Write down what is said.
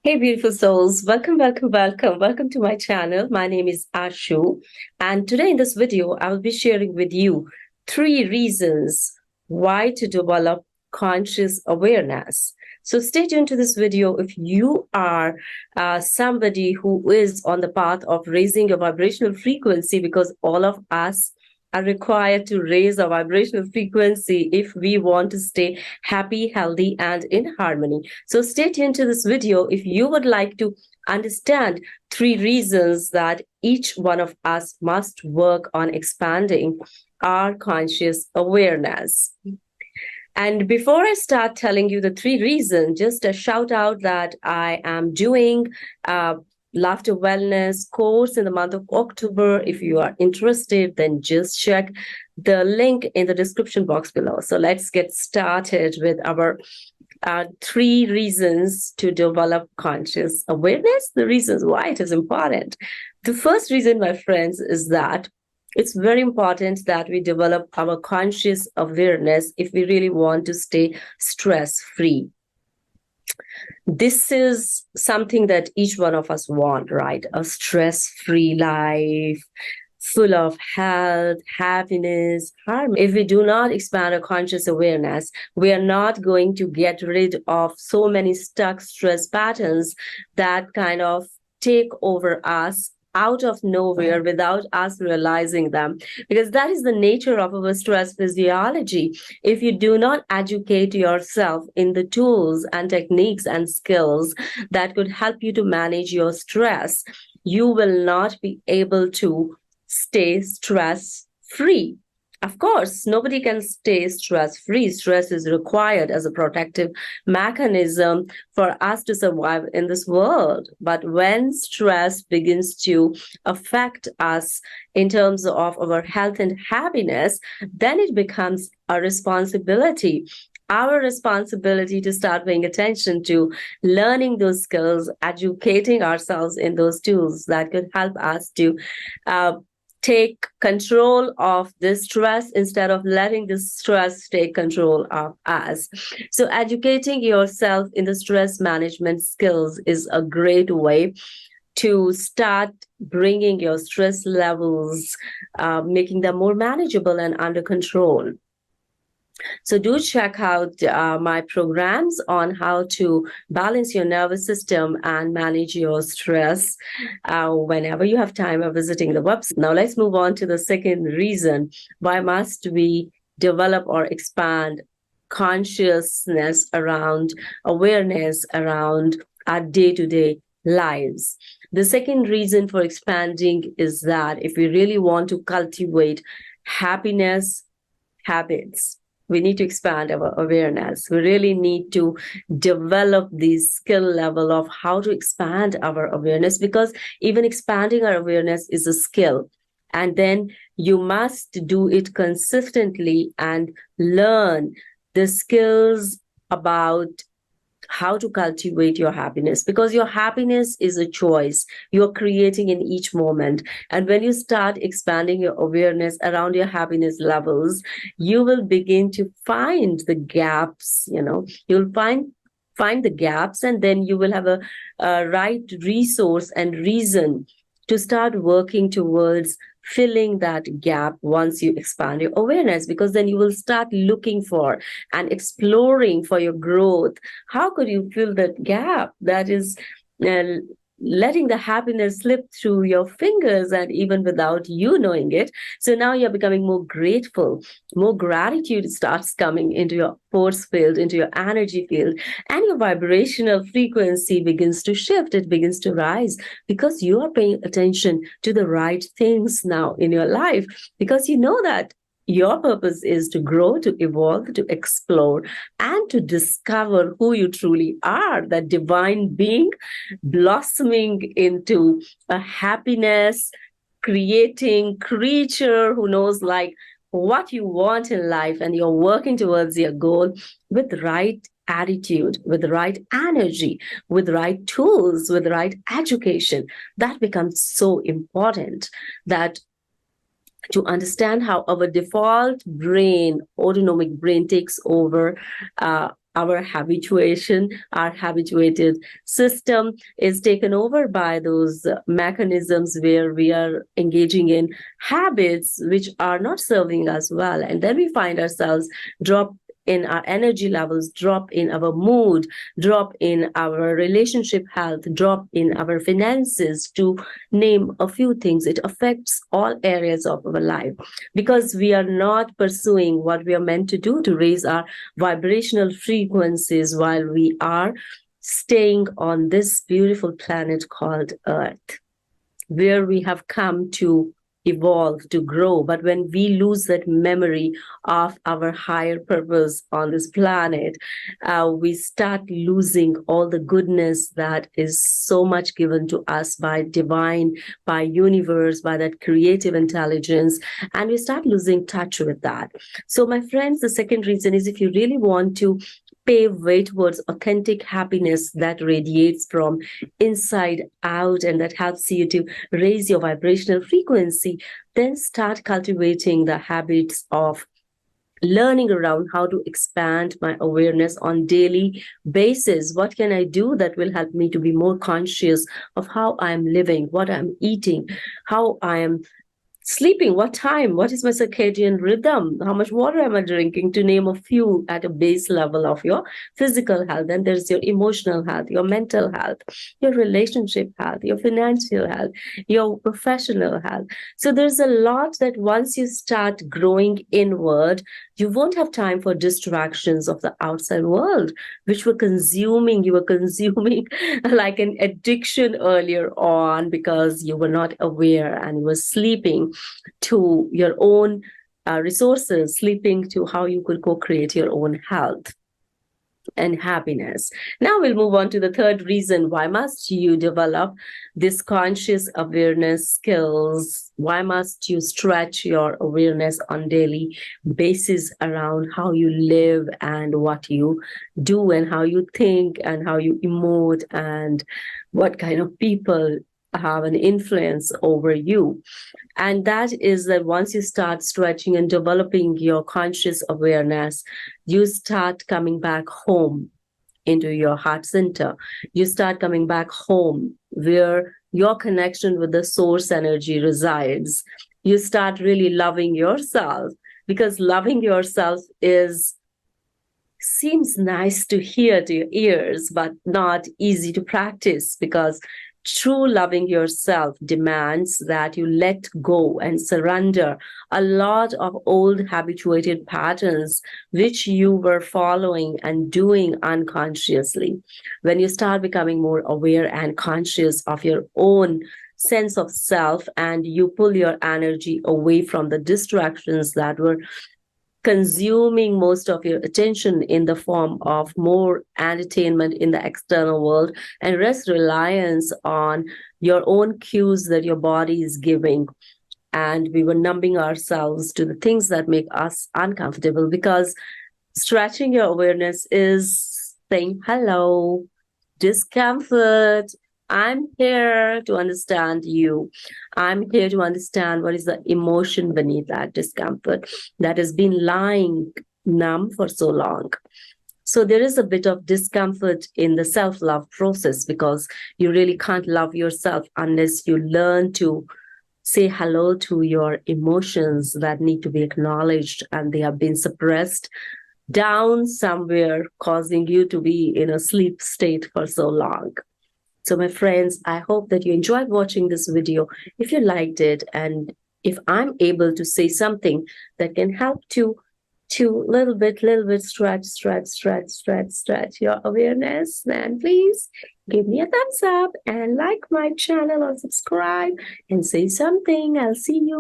Hey, beautiful souls. Welcome, welcome, welcome. Welcome to my channel. My name is Ashoo. And today in this video, I will be sharing with you 3 reasons why to develop conscious awareness. So stay tuned to this video if you are somebody who is on the path of raising your vibrational frequency, because all of us are required to raise our vibrational frequency if we want to stay happy, healthy, and in harmony. So stay tuned to this video if you would like to understand 3 reasons that each one of us must work on expanding our conscious awareness. And before I start telling you the 3 reasons, just a shout out that I am doing a laughter wellness course in the month of October. If you are interested, then just check the link in the description box below. So let's get started with our 3 reasons to develop conscious awareness, the reasons why it is important. The first reason, my friends, is that it's very important that we develop our conscious awareness if we really want to stay stress-free. This is something that each one of us want, right? A stress-free life, full of health, happiness, harmony. If we do not expand our conscious awareness, we are not going to get rid of so many stuck stress patterns that kind of take over us out of nowhere without us realizing them, because that is the nature of our stress physiology. If you do not educate yourself in the tools and techniques and skills that could help you to manage your stress, you will not be able to stay stress free. Of course, nobody can stay stress free. Stress is required as a protective mechanism for us to survive in this world. But when stress begins to affect us in terms of our health and happiness, then it becomes a responsibility. Our responsibility to start paying attention to learning those skills, educating ourselves in those tools that could help us to take control of this stress instead of letting this stress take control of us. So educating yourself in the stress management skills is a great way to start bringing your stress levels, making them more manageable and under control. So do check out my programs on how to balance your nervous system and manage your stress whenever you have time of visiting the website. Now let's move on to the second reason. Why must we develop or expand consciousness around awareness around our day-to-day lives? The second reason for expanding is that if we really want to cultivate happiness habits, we need to expand our awareness. We really need to develop the skill level of how to expand our awareness, because even expanding our awareness is a skill. And then you must do it consistently and learn the skills about how to cultivate your happiness, because your happiness is a choice you're creating in each moment. And when you start expanding your awareness around your happiness levels, you will begin to find the gaps. You'll find the gaps, and then you will have a right resource and reason to start working towards filling that gap once you expand your awareness, because then you will start looking for and exploring for your growth. How could you fill that gap that is uh, letting the happiness slip through your fingers and even without you knowing it? So now you're becoming more grateful. More gratitude starts coming into your force field, into your energy field, and your vibrational frequency begins to shift. It begins to rise because you are paying attention to the right things now in your life, because you know that your purpose is to grow, to evolve, to explore, and to discover who you truly are, that divine being blossoming into a happiness creating creature who knows like what you want in life, and you're working towards your goal with the right attitude, with the right energy, with the right tools, with the right education. That becomes so important, that to understand how our default brain, autonomic brain, takes over our habituation, our habituated system is taken over by those mechanisms where we are engaging in habits which are not serving us well. And then we find ourselves drop in our energy levels, drop in our mood, drop in our relationship health, drop in our finances, to name a few things. It affects all areas of our life because we are not pursuing what we are meant to do, to raise our vibrational frequencies while we are staying on this beautiful planet called Earth, where we have come to evolve, to grow. But when we lose that memory of our higher purpose on this planet, we start losing all the goodness that is so much given to us by divine, by universe, by that creative intelligence, and we start losing touch with that. So my friends, the second reason is, if you really want to pave way towards authentic happiness that radiates from inside out and that helps you to raise your vibrational frequency, then start cultivating the habits of learning around how to expand my awareness on daily basis. What can I do that will help me to be more conscious of how I'm living, what I'm eating, how I am sleeping, what time, what is my circadian rhythm, how much water am I drinking, to name a few at a base level of your physical health. And there's your emotional health, your mental health, your relationship health, your financial health, your professional health. So there's a lot that once you start growing inward, you won't have time for distractions of the outside world, which you were consuming like an addiction earlier on because you were not aware and you were sleeping to your own resources, sleeping to how you could co-create your own health and happiness. Now we'll move on to the third reason. Why must you develop this conscious awareness skills? Why must you stretch your awareness on daily basis around how you live and what you do and how you think and how you emote and what kind of people have an influence over you? And that is that once you start stretching and developing your conscious awareness, you start coming back home into your heart center. You start coming back home where your connection with the source energy resides. You start really loving yourself, because loving yourself seems nice to hear to your ears, but not easy to practice, because true loving yourself demands that you let go and surrender a lot of old habituated patterns which you were following and doing unconsciously. When you start becoming more aware and conscious of your own sense of self, and you pull your energy away from the distractions that were consuming most of your attention in the form of more entertainment in the external world, and rest reliance on your own cues that your body is giving. And we were numbing ourselves to the things that make us uncomfortable, because stretching your awareness is saying, hello, discomfort, I'm here to understand you. I'm here to understand what is the emotion beneath that discomfort that has been lying numb for so long. So there is a bit of discomfort in the self-love process, because you really can't love yourself unless you learn to say hello to your emotions that need to be acknowledged, and they have been suppressed down somewhere, causing you to be in a sleep state for so long. So my friends, I hope that you enjoyed watching this video. If you liked it, and if I'm able to say something that can help to little bit stretch your awareness, then please give me a thumbs up and like my channel or subscribe and say something. I'll see you